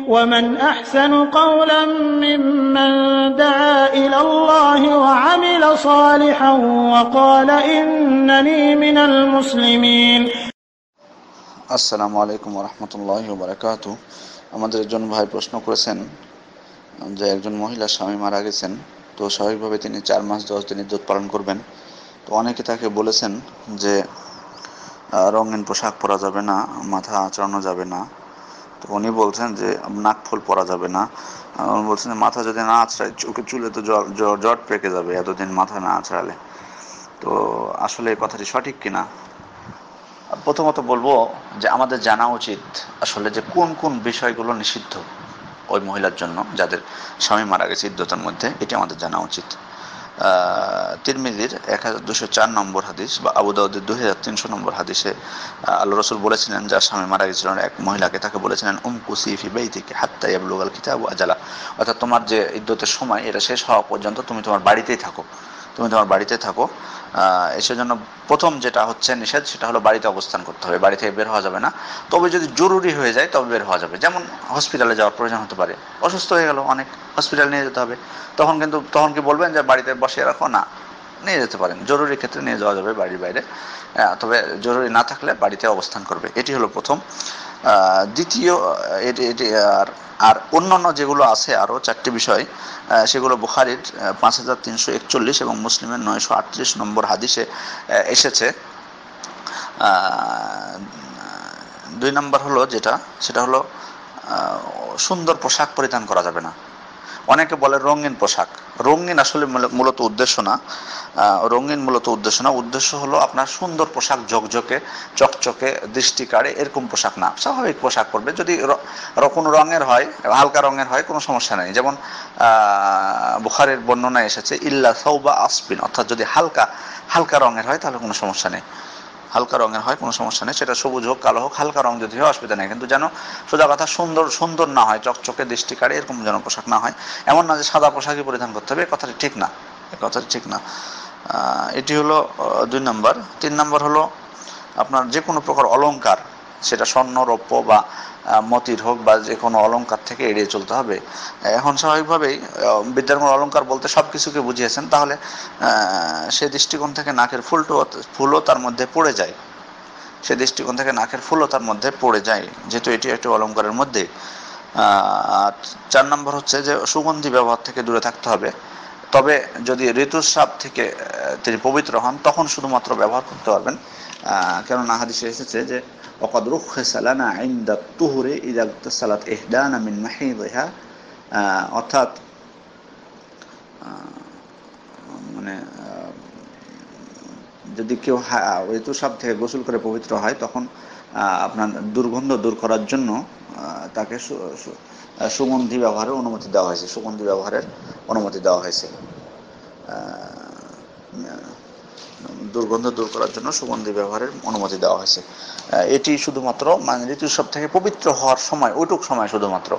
ومن أحسن قولا ممن دعا إلى الله وعمل صالحا وقال إنني من المسلمين. আসসালামু আলাইকুম ওয়া রাহমাতুল্লাহি ওয়া বারাকাতুহু। আমাদের একজন ভাই প্রশ্ন করেছেন যে একজন মহিলা স্বামী মারা গেছেন, তো স্বাভাবিকভাবে তিনি 4 মাস 10 দিন ইদ্যত পালন করবেন। তো অনেকে তাকে বলেছেন যে রঙিন পোশাক পরা যাবে না, মাথা আঁচড়ানো যাবে না। তো উনি বলছেন যে নাক ফুল পরা যাবে না। উনি বলছেন যে মাথা যদি না আঁচড়ায় চুলে তো জট পেকে যাবে এতদিন মাথা না আঁচড়ালে। তো আসলে এই কথাটি সঠিক কিনা? প্রথমত বলবো যে আমাদের জানা উচিত আসলে যে কোন কোন বিষয়গুলো নিষিদ্ধ ওই মহিলার জন্য যাদের স্বামী মারা গেছে ইদ্যতের মধ্যে, এটি আমাদের জানা উচিত। তিরমিজির 1204 নম্বর হাদিস বা আবু দাউদের 2300 নম্বর হাদিসে আল্লাহ রসুল বলেছিলেন, যার স্বামী মারা গেছিলেন এক মহিলাকে, তাকে বলেছিলেন উমকুসি ফি বাইতিকি হাত্তা ইয়াবলুগাল কিতাবু আজালা, অর্থাৎ তোমার যে ইদ্যতের সময় এটা শেষ হওয়া পর্যন্ত তুমি তোমার বাড়িতেই থাকো, সেজন্য প্রথম যেটা হচ্ছে নিষেধ সেটা হলো বাড়িতে অবস্থান করতে হবে, বাড়ি থেকে বের হওয়া যাবে না। তবে যদি জরুরি হয়ে যায় তবে বের হওয়া যাবে, যেমন হসপিটালে যাওয়ার প্রয়োজন হতে পারে, অসুস্থ হয়ে গেল অনেক, হসপিটাল নিয়ে যেতে হবে, তখন কি বলবেন যে বাড়িতে বসিয়ে রাখো? না, নিয়ে যেতে পারেন, জরুরি ক্ষেত্রে নিয়ে যাওয়া যাবে বাড়ির বাইরে, তবে জরুরি না থাকলে বাড়িতে অবস্থান করবে। এটি হলো প্রথম। দ্বিতীয়, এটি আর অন্যান্য যেগুলো আছে আরও 4টি বিষয়, সেগুলো বুখারীর 5341 এবং মুসলিমের 938 নম্বর হাদিসে এসেছে। 2 নম্বর হলো সেটা হলো সুন্দর পোশাক পরিধান করা যাবে না। অনেকে বলে রঙিন পোশাক, রঙিন আসলে মূলত উদ্দেশ্য না, উদ্দেশ্য হলো আপনার সুন্দর পোশাক, ঝকঝকে চকচকে দৃষ্টি কাড়ে এরকম পোশাক না, স্বাভাবিক পোশাক পরবে। যদি কোনো রঙের হয়, হালকা রঙের হয়, কোনো সমস্যা নেই। যেমন বুখারীর বর্ণনায় এসেছে ইল্লা সাওবা আসবিন, অর্থাৎ যদি হালকা রঙের হয় তাহলে কোনো সমস্যা নেই, সেটা সবুজ হোক কালো হোক, হালকা রং যদি হয় অসুবিধা নেই, কিন্তু যেন সোজা কথা সুন্দর না হয়, চকচকে দৃষ্টি কাড়ে এরকম যেন পোশাক না হয়। এমন না যে সাদা পোশাকই পরিধান করতে হবে, কথাটি ঠিক না। এটি হলো 2 নম্বর। 3 নম্বর হলো আপনার যে কোনো প্রকার অলংকার, সেটা স্বর্ণ রৌপ্য বা মতির হোক বা যে কোনো অলংকার থেকে এড়িয়ে চলতে হবে। এখন স্বাভাবিকভাবেই বিদ্যারম্য অলংকার বলতে সব কিছুকে বুঝিয়েছেন, তাহলে সে দৃষ্টিকোণ থেকে নাকের ফুলও তার মধ্যে পড়ে যায়, যেহেতু এটি একটি অলংকারের মধ্যে। আর 4 নম্বর হচ্ছে যে সুগন্ধি ব্যবহার থেকে দূরে থাকতে হবে, তবে যদি ঋতুস্রাব থেকে তিনি পবিত্র হন তখন শুধুমাত্র ব্যবহার করতে পারবেন, কেননা হাদিসে এসেছে যে ওয়াকাদ রুখসা লানা ইনদা তুহুরি ইযা ইগতাসালাত ইহদানা মিন মাহিদিহা, অর্থাৎ মানে যদি কেউ ঋতুস্রাব থেকে গোসল করে পবিত্র হয় তখন আপনার দুর্গন্ধ দূর করার জন্য তাকে সুগন্ধি ব্যবহারের অনুমতি দেওয়া হয়েছে। দুর্গন্ধ দূর করার জন্য সুগন্ধি ব্যবহারের অনুমতি দেওয়া হয়েছে। এটি শুধুমাত্র মানে ঋতুস্রাব থেকে পবিত্র হওয়ার সময়, ওইটুক সময় শুধুমাত্র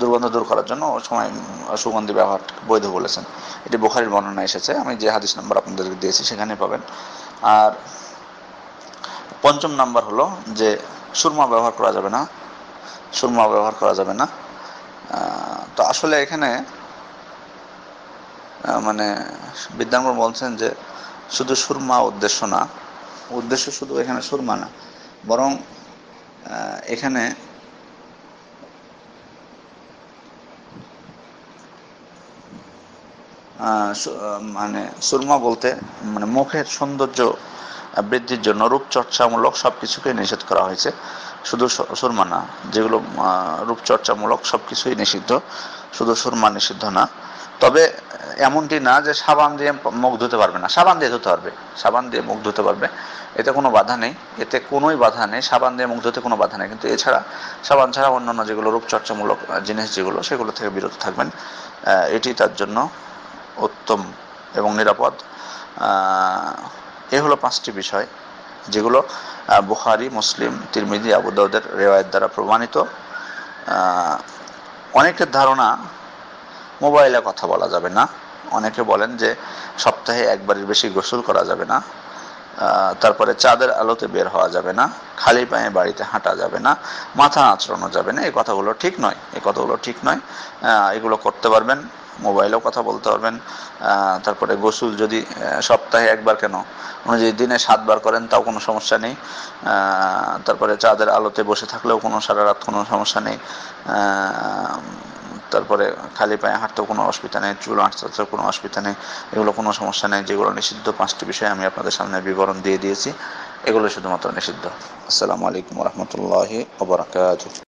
দুর্গন্ধ দূর করার জন্য ওই সময় সুগন্ধি ব্যবহার বৈধ বলেছেন। এটি বুখারীর বর্ণনা এসেছে, আমি যে হাদিস নাম্বার আপনাদেরকে দিয়েছি সেখানে পাবেন। আর 5ম নাম্বার হলো যে সুরমা ব্যবহার করা যাবে না। তো আসলে এখানে মানে বিদ্যাঙ্গর বলছেন যে শুধু সুরমা উদ্দেশ্য শুধু এখানে সুরমা না, বরং এখানে মানে সুরমা বলতে মানে মুখের সৌন্দর্য বৃদ্ধির জন্য রূপচর্চামূলক সব কিছুকেই নিষেধ করা হয়েছে, শুধু সুরমা না, যেগুলো রূপচর্চামূলক সব কিছুই নিষিদ্ধ, শুধু সুরমা নিষিদ্ধ না। তবে এমনটি না যে সাবান দিয়ে মুখ ধুতে পারবে না, সাবান দিয়ে মুখ ধুতে পারবে, এতে কোনো বাধা নেই, সাবান দিয়ে মুখ ধুতে কোনো বাধা নেই, কিন্তু এছাড়া সাবান ছাড়া অন্যান্য যেগুলো রূপচর্চামূলক জিনিস সেগুলো থেকে বিরত থাকবেন, এটি তার জন্য উত্তম এবং নিরাপদ। এ হলো 5টি বিষয় যেগুলো বুখারী, মুসলিম, তিরমিজি, আবু দাউদের রিওয়ায়াত দ্বারা প্রমাণিত। অনেকের ধারণা মোবাইলে কথা বলা যাবে না, অনেকে বলেন যে সপ্তাহে একবারের বেশি গোসল করা যাবে না, তারপরে চাঁদের আলোতে বের হওয়া যাবে না, খালি পায়ে বাড়িতে হাঁটা যাবে না, মাথা আঁচড়ানো যাবে না। এই কথাগুলো ঠিক নয়, এগুলো করতে পারবেন, মোবাইলেও কথা বলতে পারবেন। তারপরে গোসল যদি সপ্তাহে একবার কেন, উনি যদি দিনে 7 বার করেন তাও কোনো সমস্যা নেই। তারপরে চাঁদের আলোতে বসে থাকলেও সারা রাত কোনো সমস্যা নেই। তারপরে খালি পায়ে হাঁটতেও কোনো অসুবিধা নেই, চুল আঁচড়াতেও কোনো অসুবিধা নেই, এগুলো কোনো সমস্যা নেই। যেগুলো নিষিদ্ধ 5টি বিষয় আমি আপনাদের সামনে বিবরণ দিয়ে দিয়েছি, এগুলো শুধুমাত্র নিষিদ্ধ। আসসালামু আলাইকুম ওয়া রাহমাতুল্লাহি ওয়া বারাকাতুহু।